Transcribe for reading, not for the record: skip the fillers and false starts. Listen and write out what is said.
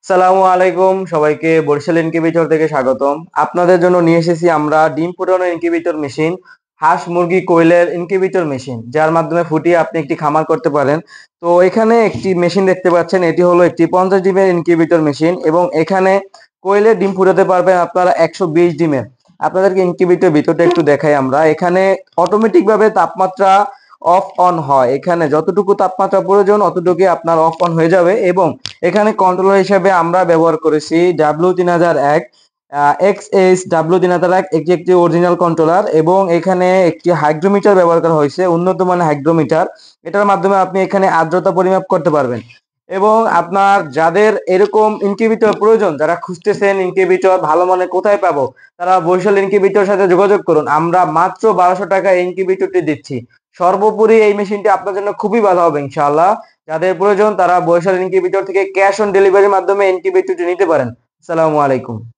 সালামু আলাইকুম সবাইকে বরিশাল ইনকিউবেটর থেকে স্বাগতম। আপনাদের জন্য নিয়ে এসেছি আমরা ডিম ফুটানো ইনকিউবেটর মেশিন, হাঁস মুরগি কোয়েলের ইনকিউবেটর মেশিন, যার মাধ্যমে ফুটিয়ে আপনি একটি খামার করতে পারেন। তো এখানে একটি মেশিন দেখতে পাচ্ছেন, এটি হলো একটি 50 ডিমের ইনকিউবেটর মেশিন এবং এখানে কোয়েলের ডিম ফুটাতে পারবেন আপনারা 120 ডিমের। আপনাদেরকে ইনকিউবেটর ভিতরটা একটু দেখাই আমরা। এখানে অটোমেটিক ভাবে তাপমাত্রা অফ অন হয়, এখানে যতটুকু তাপমাত্রা প্রয়োজন অতটুকুই আপনার অফ অন হয়ে যাবে। এবং এখানে কন্ট্রোলার হিসেবে আমরা ব্যবহার করেছি W3001 XH W3001, এটি একটি অরিজিনাল কন্ট্রোলার এবং এখানে একটি হাইগ্রোমিটার ব্যবহার করা হয়েছে, উন্নত মানের হাইগ্রোমিটার। এটার মাধ্যমে আপনি এখানে আর্দ্রতা পরিমাপ করতে পারবেন। এবং আপনার যাদের এরকম ইনকিউবেটর প্রয়োজন, যারা খুঁজতেছেন ইনকিউবেটর ভালো মানের কোথায় পাবো, তারা বরিশাল ইনকিউবেটরের সাথে যোগাযোগ করুন। আমরা মাত্র 1200 টাকা এই ইনকিউবেটরটি দিচ্ছি। সর্বোপরি এই মেশিনটি আপনার জন্য খুবই ভালো হবে ইনশাআল্লাহ। যাদের প্রয়োজন তারা বরিশাল ইনকিউবেটর থেকে ক্যাশ অন ডেলিভারির মাধ্যমে ইনকিউবেটরটি নিতে পারেন। আসসালামু আলাইকুম।